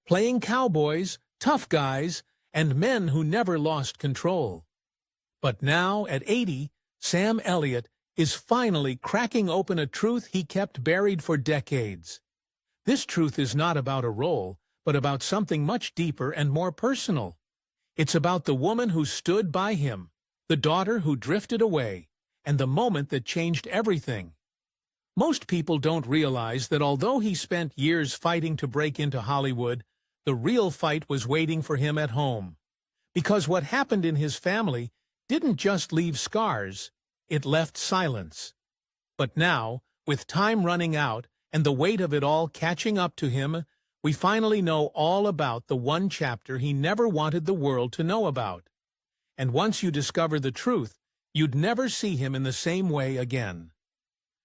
playing cowboys, tough guys, and men who never lost control. But now, at 80, Sam Elliott is finally cracking open a truth he kept buried for decades. This truth is not about a role, but about something much deeper and more personal. It's about the woman who stood by him, the daughter who drifted away, and the moment that changed everything. Most people don't realize that although he spent years fighting to break into Hollywood, the real fight was waiting for him at home. Because what happened in his family didn't just leave scars, it left silence. But now, with time running out and the weight of it all catching up to him, we finally know all about the one chapter he never wanted the world to know about. And once you discover the truth, you'd never see him in the same way again.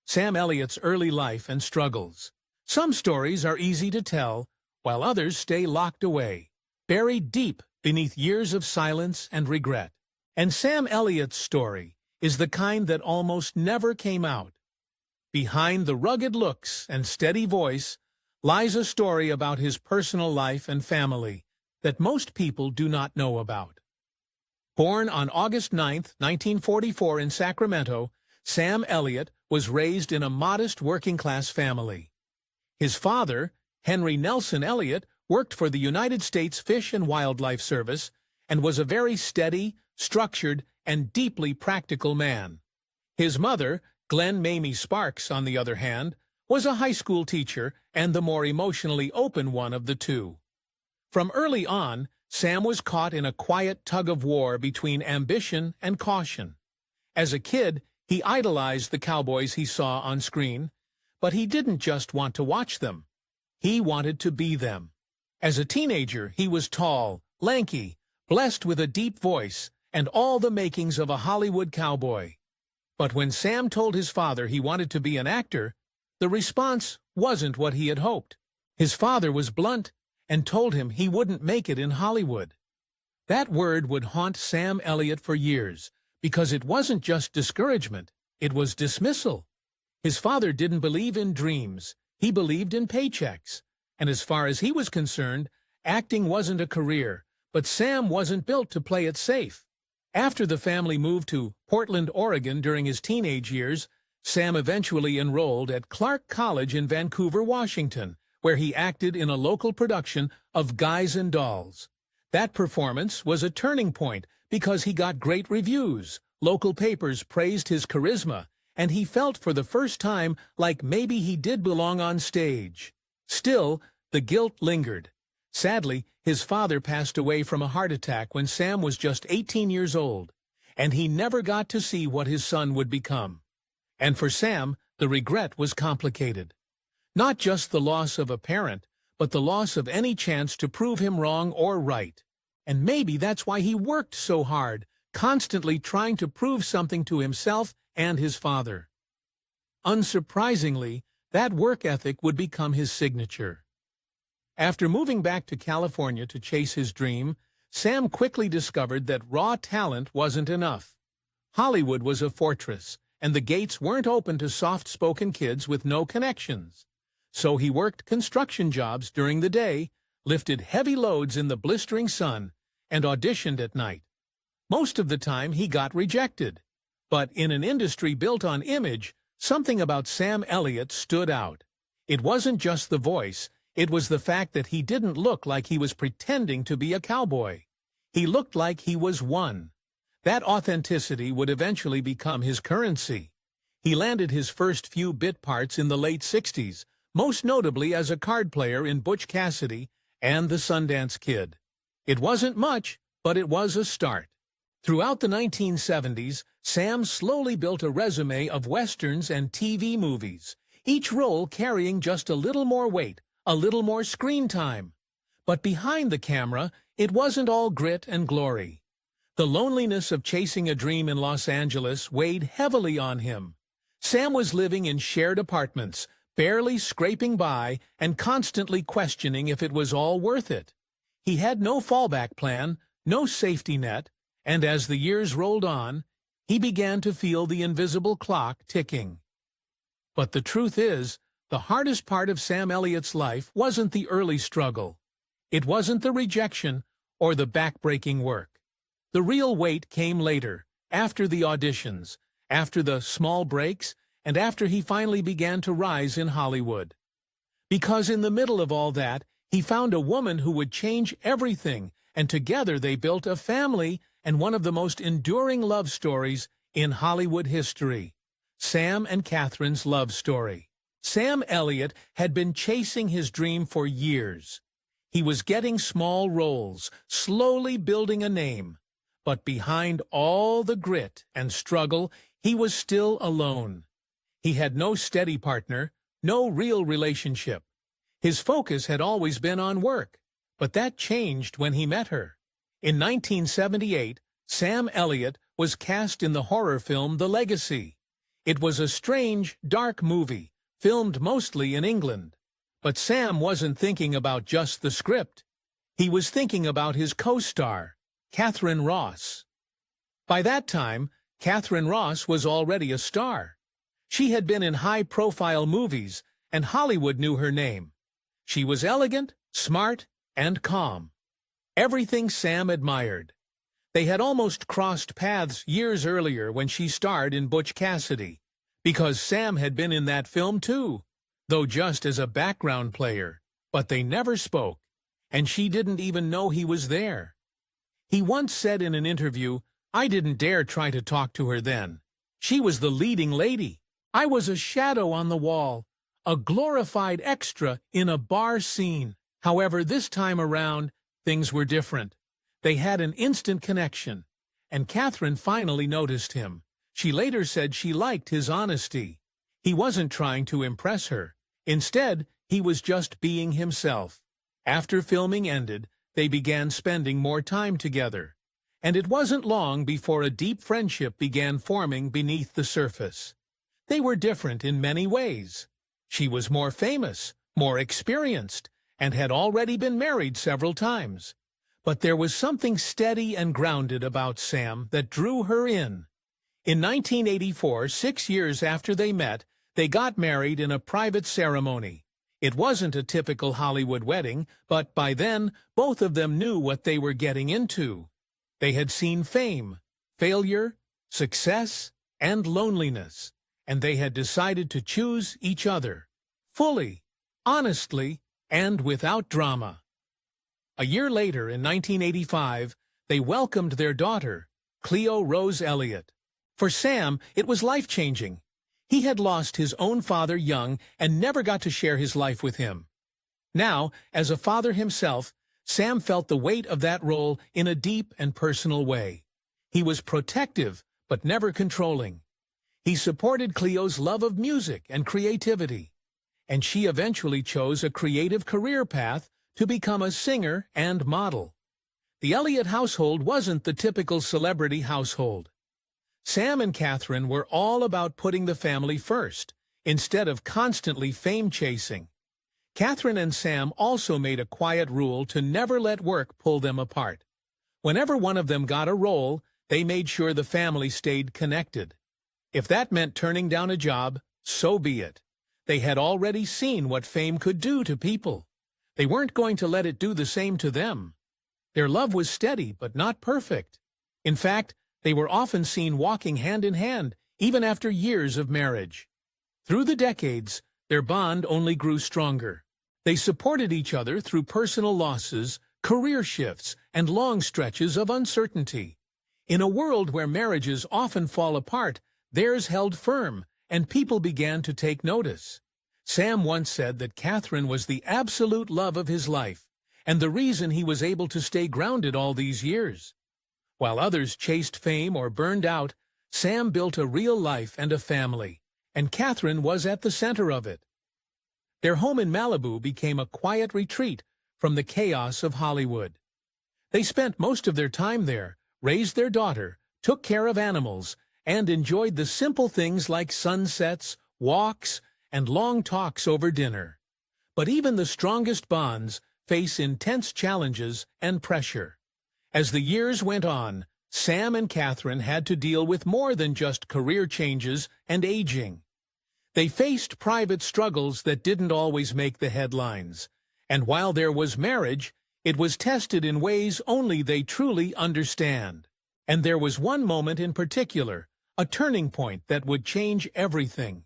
Sam Elliott's early life and struggles. Some stories are easy to tell, while others stay locked away, buried deep beneath years of silence and regret. And Sam Elliott's story is the kind that almost never came out. Behind the rugged looks and steady voice lies a story about his personal life and family that most people do not know about. Born on August 9, 1944 in Sacramento, Sam Elliott was raised in a modest working-class family. His father, Henry Nelson Elliott, worked for the United States Fish and Wildlife Service and was a very steady, structured, and deeply practical man. His mother, Glenn Mamie Sparks, on the other hand, was a high school teacher and the more emotionally open one of the two. From early on, Sam was caught in a quiet tug-of-war between ambition and caution. As a kid, he idolized the cowboys he saw on screen, but he didn't just want to watch them. He wanted to be them. As a teenager, he was tall, lanky, blessed with a deep voice, and all the makings of a Hollywood cowboy. But when Sam told his father he wanted to be an actor, the response wasn't what he had hoped. His father was blunt and told him he wouldn't make it in Hollywood. That word would haunt Sam Elliott for years, because it wasn't just discouragement, it was dismissal. His father didn't believe in dreams, he believed in paychecks. And as far as he was concerned, acting wasn't a career, but Sam wasn't built to play it safe. After the family moved to Portland, Oregon during his teenage years, Sam eventually enrolled at Clark College in Vancouver, Washington, where he acted in a local production of Guys and Dolls. That performance was a turning point because he got great reviews, local papers praised his charisma, and he felt for the first time like maybe he did belong on stage. Still, the guilt lingered. Sadly, his father passed away from a heart attack when Sam was just 18 years old, and he never got to see what his son would become. And for Sam, the regret was complicated. Not just the loss of a parent, but the loss of any chance to prove him wrong or right. And maybe that's why he worked so hard, constantly trying to prove something to himself and his father. Unsurprisingly, that work ethic would become his signature. After moving back to California to chase his dream, Sam quickly discovered that raw talent wasn't enough. Hollywood was a fortress, and the gates weren't open to soft-spoken kids with no connections. So he worked construction jobs during the day, lifted heavy loads in the blistering sun, and auditioned at night. Most of the time he got rejected. But in an industry built on image, something about Sam Elliott stood out. It wasn't just the voice, it was the fact that he didn't look like he was pretending to be a cowboy. He looked like he was one. That authenticity would eventually become his currency. He landed his first few bit parts in the late 60s, most notably as a card player in Butch Cassidy and the Sundance Kid. It wasn't much, but it was a start. Throughout the 1970s, Sam slowly built a resume of westerns and TV movies, each role carrying just a little more weight, a little more screen time. But behind the camera, it wasn't all grit and glory. The loneliness of chasing a dream in Los Angeles weighed heavily on him. Sam was living in shared apartments, barely scraping by and constantly questioning if it was all worth it. He had no fallback plan, no safety net, and as the years rolled on, he began to feel the invisible clock ticking. But the truth is, the hardest part of Sam Elliott's life wasn't the early struggle. It wasn't the rejection or the backbreaking work. The real weight came later, after the auditions, after the small breaks, and after he finally began to rise in Hollywood. Because in the middle of all that, he found a woman who would change everything, and together they built a family and one of the most enduring love stories in Hollywood history. Sam and Katharine's love story. Sam Elliott had been chasing his dream for years. He was getting small roles, slowly building a name. But behind all the grit and struggle, he was still alone. He had no steady partner, no real relationship. His focus had always been on work, but that changed when he met her. In 1978, Sam Elliott was cast in the horror film The Legacy. It was a strange, dark movie, filmed mostly in England. But Sam wasn't thinking about just the script. He was thinking about his co-star, Katharine Ross. By that time, Katharine Ross was already a star. She had been in high-profile movies, and Hollywood knew her name. She was elegant, smart, and calm. Everything Sam admired. They had almost crossed paths years earlier when she starred in Butch Cassidy, because Sam had been in that film too, though just as a background player. But they never spoke, and she didn't even know he was there. He once said in an interview, "I didn't dare try to talk to her then. She was the leading lady. I was a shadow on the wall, a glorified extra in a bar scene." However, this time around, things were different. They had an instant connection, and Katharine finally noticed him. She later said she liked his honesty. He wasn't trying to impress her. Instead, he was just being himself. After filming ended, they began spending more time together. And it wasn't long before a deep friendship began forming beneath the surface. They were different in many ways. She was more famous, more experienced, and had already been married several times. But there was something steady and grounded about Sam that drew her in. In 1984, 6 years after they met, they got married in a private ceremony. It wasn't a typical Hollywood wedding, but by then, both of them knew what they were getting into. They had seen fame, failure, success, and loneliness, and they had decided to choose each other, fully, honestly, and without drama. A year later, in 1985, they welcomed their daughter, Cleo Rose Elliott. For Sam, it was life-changing. He had lost his own father young and never got to share his life with him. Now, as a father himself, Sam felt the weight of that role in a deep and personal way. He was protective, but never controlling. He supported Cleo's love of music and creativity, and she eventually chose a creative career path to become a singer and model. The Elliott household wasn't the typical celebrity household. Sam and Katharine were all about putting the family first, instead of constantly fame-chasing. Katharine and Sam also made a quiet rule to never let work pull them apart. Whenever one of them got a role, they made sure the family stayed connected. If that meant turning down a job, so be it. They had already seen what fame could do to people. They weren't going to let it do the same to them. Their love was steady, but not perfect. In fact, they were often seen walking hand in hand, even after years of marriage. Through the decades, their bond only grew stronger. They supported each other through personal losses, career shifts, and long stretches of uncertainty. In a world where marriages often fall apart, theirs held firm, and people began to take notice. Sam once said that Katharine was the absolute love of his life, and the reason he was able to stay grounded all these years. While others chased fame or burned out, Sam built a real life and a family, and Katharine was at the center of it. Their home in Malibu became a quiet retreat from the chaos of Hollywood. They spent most of their time there, raised their daughter, took care of animals, and enjoyed the simple things like sunsets, walks, and long talks over dinner. But even the strongest bonds face intense challenges and pressure. As the years went on, Sam and Katharine had to deal with more than just career changes and aging. They faced private struggles that didn't always make the headlines. And while there was marriage, It was tested in ways only they truly understand. And there was one moment in particular, a turning point that would change everything.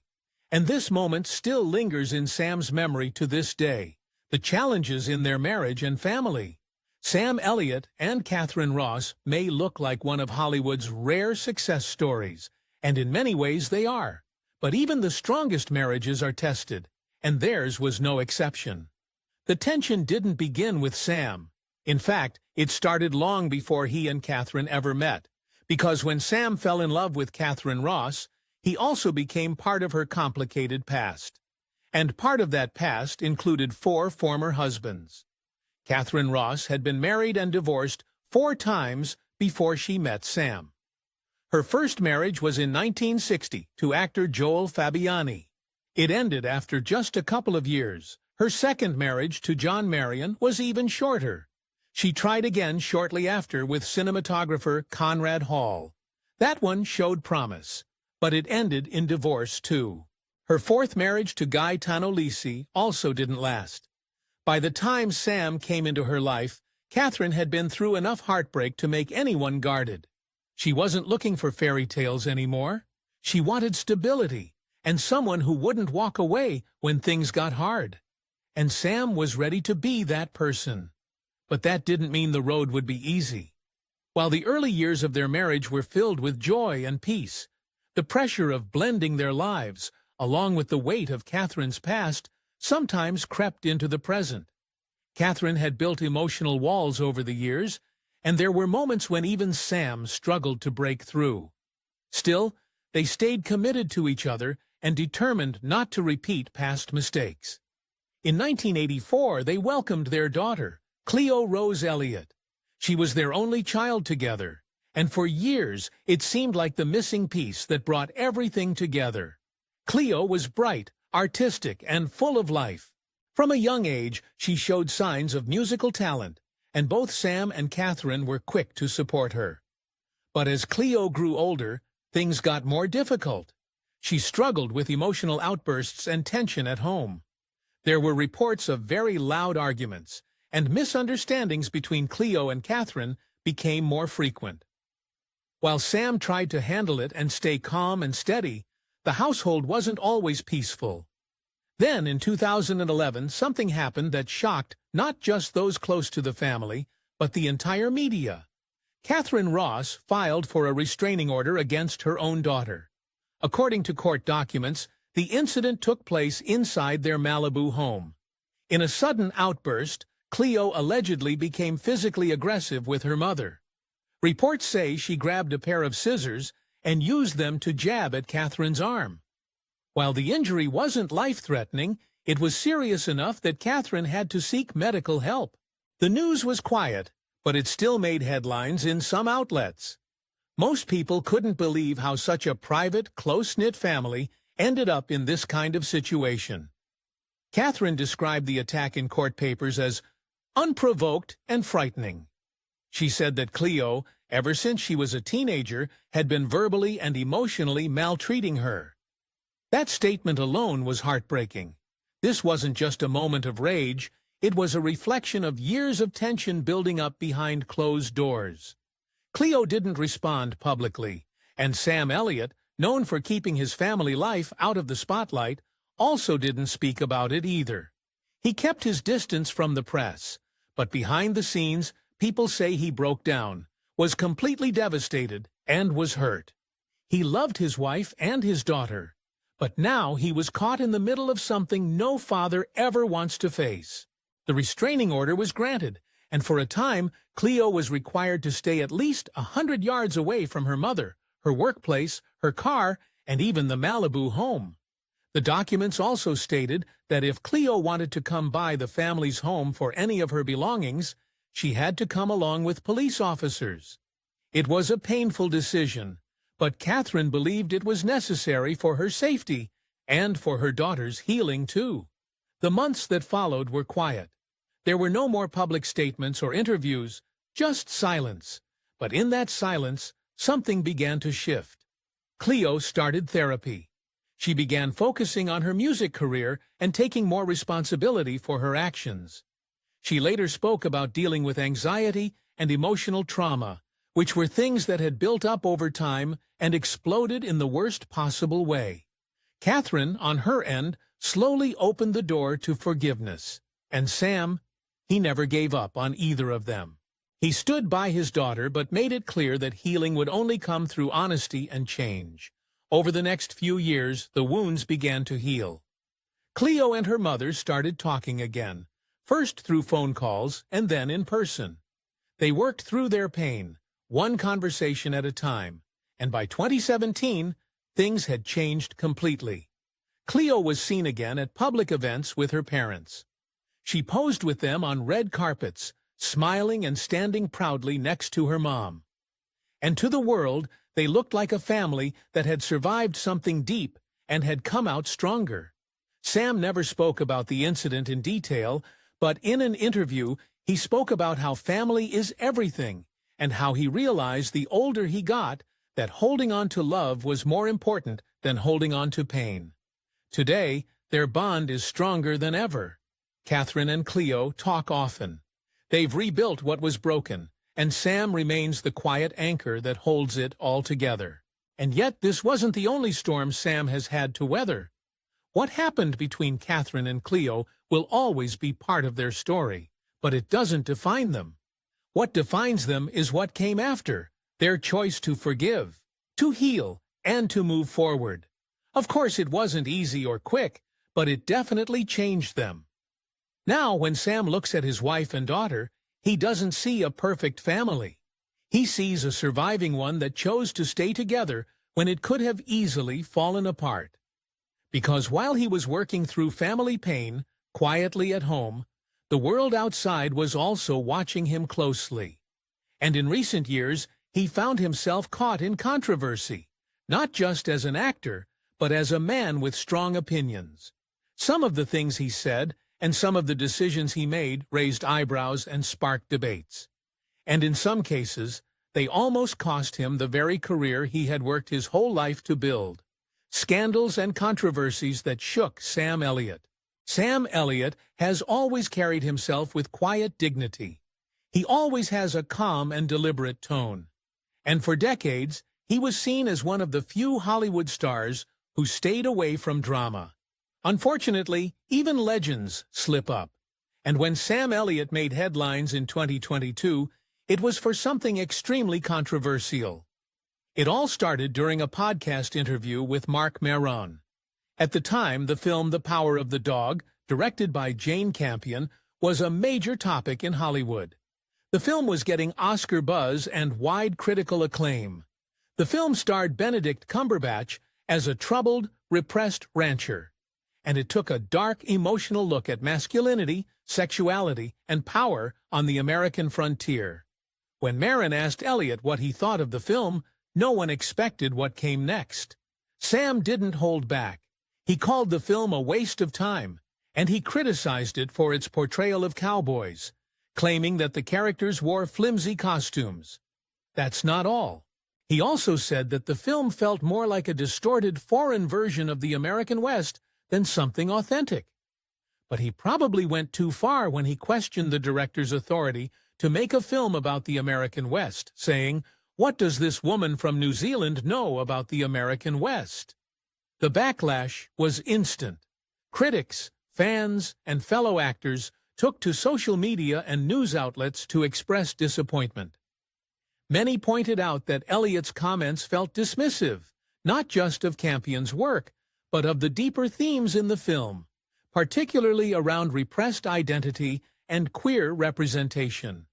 And this moment still lingers in Sam's memory to this day, the challenges in their marriage and family. Sam Elliott and Katharine Ross may look like one of Hollywood's rare success stories, and in many ways they are. But even the strongest marriages are tested, and theirs was no exception. The tension didn't begin with Sam. In fact, it started long before he and Katharine ever met, because when Sam fell in love with Katharine Ross, he also became part of her complicated past. And part of that past included 4 former husbands. Katharine Ross had been married and divorced 4 times before she met Sam. Her first marriage was in 1960 to actor Joel Fabiani. It ended after just a couple of years. Her second marriage to John Marion was even shorter. She tried again shortly after with cinematographer Conrad Hall. That one showed promise, but it ended in divorce too. Her fourth marriage to Guy Tanolisi also didn't last. By the time Sam came into her life, Katharine had been through enough heartbreak to make anyone guarded. She wasn't looking for fairy tales anymore. She wanted stability, and someone who wouldn't walk away when things got hard. And Sam was ready to be that person. But that didn't mean the road would be easy. While the early years of their marriage were filled with joy and peace, the pressure of blending their lives, along with the weight of Katharine's past, sometimes crept into the present. Katharine had built emotional walls over the years, and there were moments when even Sam struggled to break through. Still, they stayed committed to each other and determined not to repeat past mistakes. In 1984, they welcomed their daughter, Cleo Rose Elliott. She was their only child together, and for years it seemed like the missing piece that brought everything together. Cleo was bright, artistic, and full of life. From a young age, she showed signs of musical talent, and both Sam and Katharine were quick to support her. But as Cleo grew older, things got more difficult. She struggled with emotional outbursts and tension at home. There were reports of very loud arguments, and misunderstandings between Cleo and Katharine became more frequent. While Sam tried to handle it and stay calm and steady, the household wasn't always peaceful. Then, in 2011, something happened that shocked not just those close to the family, but the entire media. Katharine Ross filed for a restraining order against her own daughter. According to court documents, the incident took place inside their Malibu home. In a sudden outburst, Cleo allegedly became physically aggressive with her mother. Reports say she grabbed a pair of scissors and used them to jab at Katharine's arm. While the injury wasn't life-threatening, it was serious enough that Katharine had to seek medical help. The news was quiet, but it still made headlines in some outlets. Most people couldn't believe how such a private, close-knit family ended up in this kind of situation. Katharine described the attack in court papers as unprovoked and frightening. She said that Cleo, ever since she was a teenager, had been verbally and emotionally maltreating her. That statement alone was heartbreaking. This wasn't just a moment of rage, it was a reflection of years of tension building up behind closed doors. Cleo didn't respond publicly, and Sam Elliott, known for keeping his family life out of the spotlight, also didn't speak about it either. He kept his distance from the press, but behind the scenes, people say he broke down, was completely devastated, and was hurt. He loved his wife and his daughter, but now he was caught in the middle of something no father ever wants to face. The restraining order was granted, and for a time, Cleo was required to stay at least 100 yards away from her mother, her workplace, her car, and even the Malibu home. The documents also stated that if Cleo wanted to come by the family's home for any of her belongings, she had to come along with police officers. It was a painful decision, but Katharine believed it was necessary for her safety and for her daughter's healing too. The months that followed were quiet. There were no more public statements or interviews, just silence. But in that silence, something began to shift. Cleo started therapy. She began focusing on her music career and taking more responsibility for her actions. She later spoke about dealing with anxiety and emotional trauma, which were things that had built up over time and exploded in the worst possible way. Katharine, on her end, slowly opened the door to forgiveness. And Sam, he never gave up on either of them. He stood by his daughter but made it clear that healing would only come through honesty and change. Over the next few years, the wounds began to heal. Cleo and her mother started talking again, first through phone calls and then in person. They worked through their pain, one conversation at a time, and by 2017, things had changed completely. Cleo was seen again at public events with her parents. She posed with them on red carpets, smiling and standing proudly next to her mom. And to the world, they looked like a family that had survived something deep and had come out stronger. Sam never spoke about the incident in detail, but in an interview, he spoke about how family is everything and how he realized the older he got that holding on to love was more important than holding on to pain. Today, their bond is stronger than ever. Katharine and Cleo talk often. They've rebuilt what was broken, and Sam remains the quiet anchor that holds it all together. And yet this wasn't the only storm Sam has had to weather. What happened between Katharine and Cleo will always be part of their story, but it doesn't define them. What defines them is what came after, their choice to forgive, to heal, and to move forward. Of course, it wasn't easy or quick, but it definitely changed them. Now, when Sam looks at his wife and daughter, he doesn't see a perfect family. He sees a surviving one that chose to stay together when it could have easily fallen apart. Because while he was working through family pain, quietly at home, the world outside was also watching him closely. And in recent years, he found himself caught in controversy, not just as an actor, but as a man with strong opinions. Some of the things he said and some of the decisions he made raised eyebrows and sparked debates. And in some cases, they almost cost him the very career he had worked his whole life to build. Scandals and controversies that shook Sam Elliott. Sam Elliott has always carried himself with quiet dignity. He always has a calm and deliberate tone. And for decades, he was seen as one of the few Hollywood stars who stayed away from drama. Unfortunately, even legends slip up. And when Sam Elliott made headlines in 2022, it was for something extremely controversial. It all started during a podcast interview with Marc Maron. At the time, the film The Power of the Dog, directed by Jane Campion, was a major topic in Hollywood. The film was getting Oscar buzz and wide critical acclaim. The film starred Benedict Cumberbatch as a troubled, repressed rancher. And it took a dark, emotional look at masculinity, sexuality, and power on the American frontier. When Maron asked Elliott what he thought of the film, no one expected what came next. Sam didn't hold back. He called the film a waste of time, and he criticized it for its portrayal of cowboys, claiming that the characters wore flimsy costumes. That's not all. He also said that the film felt more like a distorted foreign version of the American West than something authentic. But he probably went too far when he questioned the director's authority to make a film about the American West, saying, "What does this woman from New Zealand know about the American West?" The backlash was instant. Critics, fans, and fellow actors took to social media and news outlets to express disappointment. Many pointed out that Elliott's comments felt dismissive, not just of Campion's work, but of the deeper themes in the film, particularly around repressed identity and queer representation.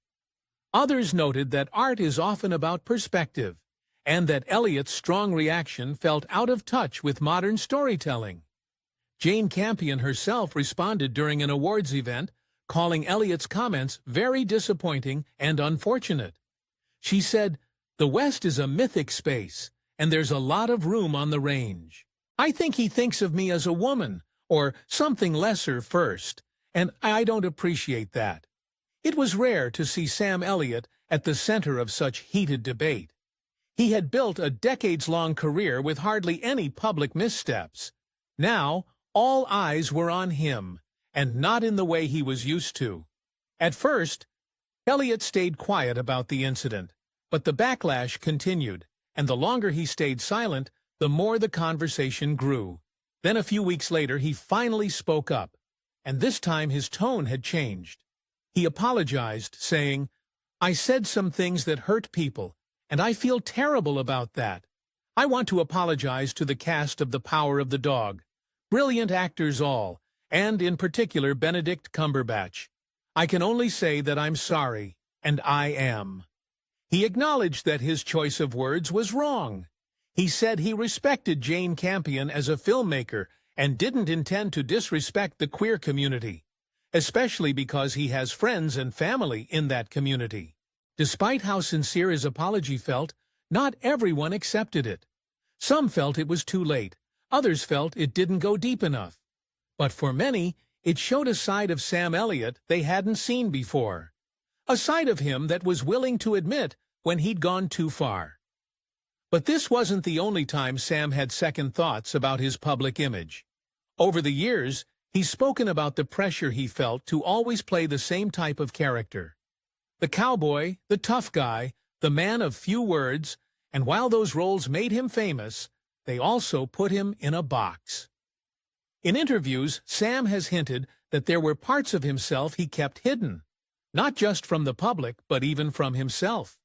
Others noted that art is often about perspective, and that Elliott's strong reaction felt out of touch with modern storytelling. Jane Campion herself responded during an awards event, calling Elliott's comments very disappointing and unfortunate. She said, "The West is a mythic space, and there's a lot of room on the range. I think he thinks of me as a woman, or something lesser first, and I don't appreciate that." It was rare to see Sam Elliott at the center of such heated debate. He had built a decades-long career with hardly any public missteps. Now, all eyes were on him, and not in the way he was used to. At first, Elliott stayed quiet about the incident, but the backlash continued, and the longer he stayed silent, the more the conversation grew. Then a few weeks later, he finally spoke up, and this time his tone had changed. He apologized, saying, "I said some things that hurt people, and I feel terrible about that. I want to apologize to the cast of The Power of the Dog, brilliant actors all, and in particular Benedict Cumberbatch. I can only say that I'm sorry, and I am." He acknowledged that his choice of words was wrong. He said he respected Jane Campion as a filmmaker and didn't intend to disrespect the queer community, especially because he has friends and family in that community. Despite how sincere his apology felt, not everyone accepted it. Some felt it was too late, others felt it didn't go deep enough. But for many, it showed a side of Sam Elliott they hadn't seen before. A side of him that was willing to admit when he'd gone too far. But this wasn't the only time Sam had second thoughts about his public image. Over the years, he's spoken about the pressure he felt to always play the same type of character. The cowboy, the tough guy, the man of few words, and while those roles made him famous, they also put him in a box. In interviews, Sam has hinted that there were parts of himself he kept hidden, not just from the public, but even from himself.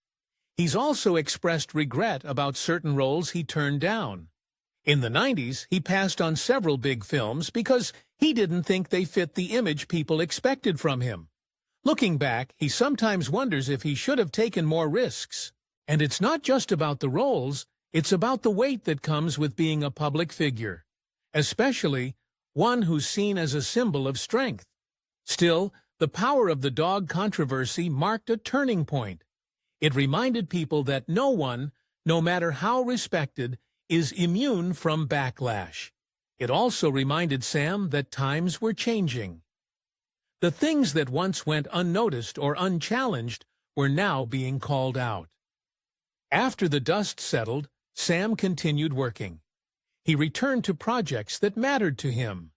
He's also expressed regret about certain roles he turned down. In the 90s, he passed on several big films because he didn't think they fit the image people expected from him. Looking back, he sometimes wonders if he should have taken more risks. And it's not just about the roles, it's about the weight that comes with being a public figure, especially one who's seen as a symbol of strength. Still, the Power of the Dog controversy marked a turning point. It reminded people that no one, no matter how respected, is immune from backlash. It also reminded Sam that times were changing. The things that once went unnoticed or unchallenged were now being called out. After the dust settled, Sam continued working. He returned to projects that mattered to him.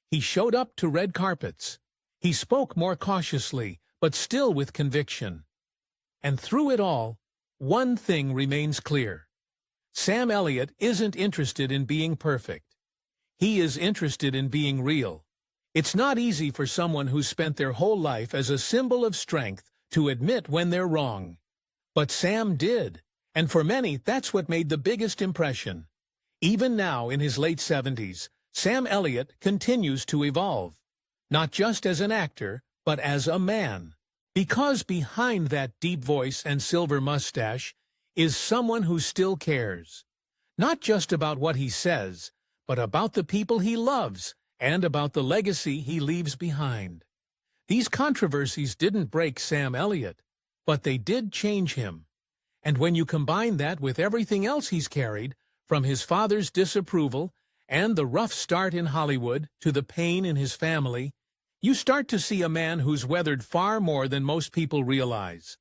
He showed up to red carpets. He spoke more cautiously, but still with conviction. And through it all, one thing remains clear. Sam Elliott isn't interested in being perfect. He is interested in being real. It's not easy for someone who's spent their whole life as a symbol of strength to admit when they're wrong. But Sam did, and for many, that's what made the biggest impression. Even now, in his late 70s, Sam Elliott continues to evolve, not just as an actor, but as a man. Because behind that deep voice and silver mustache is someone who still cares, not just about what he says, but about the people he loves and about the legacy he leaves behind. These controversies didn't break Sam Elliott, but they did change him. And when you combine that with everything else he's carried, from his father's disapproval and the rough start in Hollywood to the pain in his family, you start to see a man who's weathered far more than most people realize.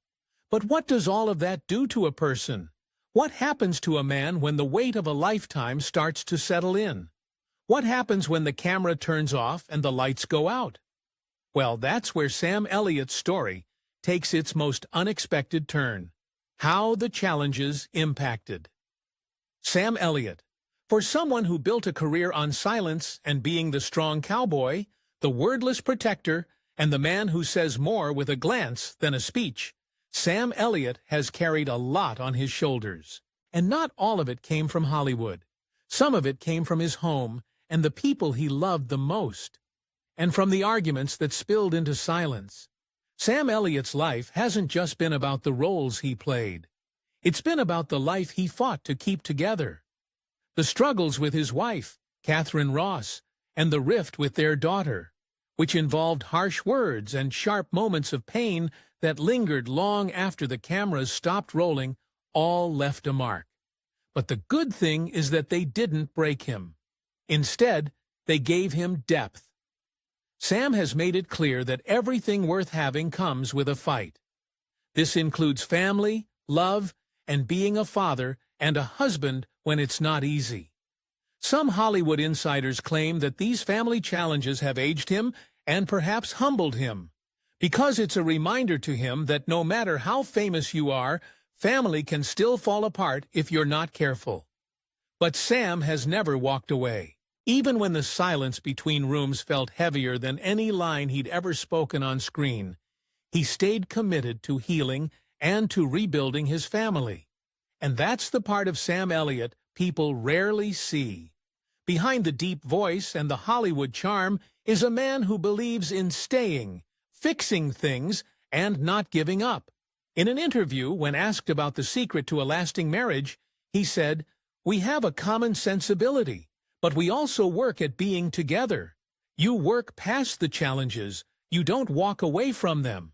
But what does all of that do to a person? What happens to a man when the weight of a lifetime starts to settle in? What happens when the camera turns off and the lights go out? Well, that's where Sam Elliott's story takes its most unexpected turn. How the challenges impacted. Sam Elliott. For someone who built a career on silence and being the strong cowboy, the wordless protector, and the man who says more with a glance than a speech, Sam Elliott has carried a lot on his shoulders. And not all of it came from Hollywood. Some of it came from his home and the people he loved the most, and from the arguments that spilled into silence. Sam Elliott's life hasn't just been about the roles he played. It's been about the life he fought to keep together. The struggles with his wife, Katharine Ross, and the rift with their daughter, which involved harsh words and sharp moments of pain that lingered long after the cameras stopped rolling, all left a mark. But the good thing is that they didn't break him. Instead, they gave him depth. Sam has made it clear that everything worth having comes with a fight. This includes family, love, and being a father and a husband when it's not easy. Some Hollywood insiders claim that these family challenges have aged him and perhaps humbled him, Because it's a reminder to him that no matter how famous you are, family can still fall apart if you're not careful. But Sam has never walked away. Even when the silence between rooms felt heavier than any line he'd ever spoken on screen, he stayed committed to healing and to rebuilding his family. And that's the part of Sam Elliott people rarely see. Behind the deep voice and the Hollywood charm is a man who believes in staying, fixing things, and not giving up. In an interview, when asked about the secret to a lasting marriage, he said, "We have a common sensibility, but we also work at being together. You work past the challenges. You don't walk away from them."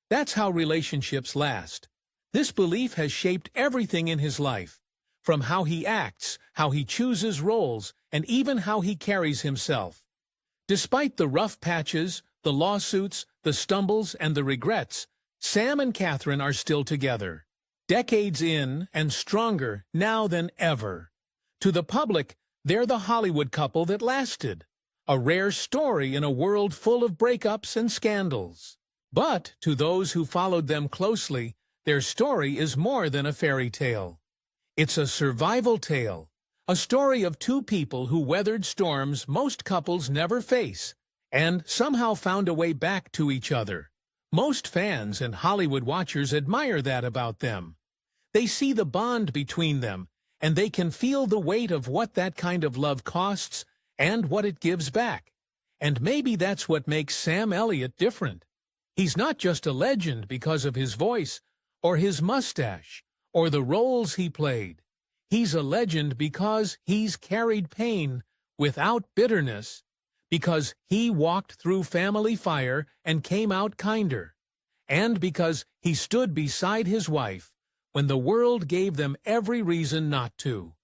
That's how relationships last. This belief has shaped everything in his life, from how he acts, how he chooses roles, and even how he carries himself. Despite the rough patches, the lawsuits, the stumbles, and the regrets, Sam and Katharine are still together, decades in and stronger now than ever. To the public, they're the Hollywood couple that lasted, a rare story in a world full of breakups and scandals. But to those who followed them closely, their story is more than a fairy tale. It's a survival tale, a story of two people who weathered storms most couples never face, and somehow found a way back to each other. Most fans and Hollywood watchers admire that about them. They see the bond between them, and they can feel the weight of what that kind of love costs and what it gives back. And maybe that's what makes Sam Elliott different. He's not just a legend because of his voice, or his mustache, or the roles he played. He's a legend because he's carried pain without bitterness, because he walked through family fire and came out kinder, and because he stood beside his wife when the world gave them every reason not to.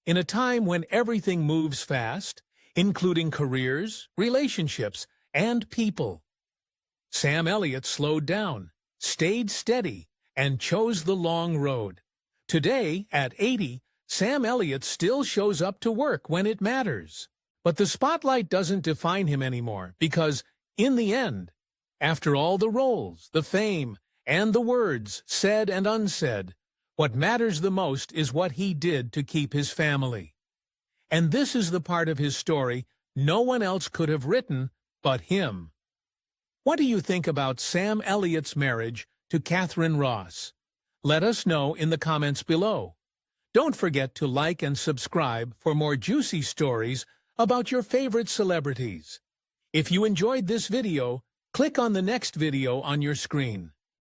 In a time when everything moves fast, including careers, relationships, and people, Sam Elliott slowed down, stayed steady, and chose the long road. Today, at 80, Sam Elliott still shows up to work when it matters. But the spotlight doesn't define him anymore because, in the end, after all the roles, the fame, and the words said and unsaid, what matters the most is what he did to keep his family. And this is the part of his story no one else could have written but him. What do you think about Sam Elliott's marriage to Katharine Ross? Let us know in the comments below. Don't forget to like and subscribe for more juicy stories about your favorite celebrities. If you enjoyed this video, click on the next video on your screen.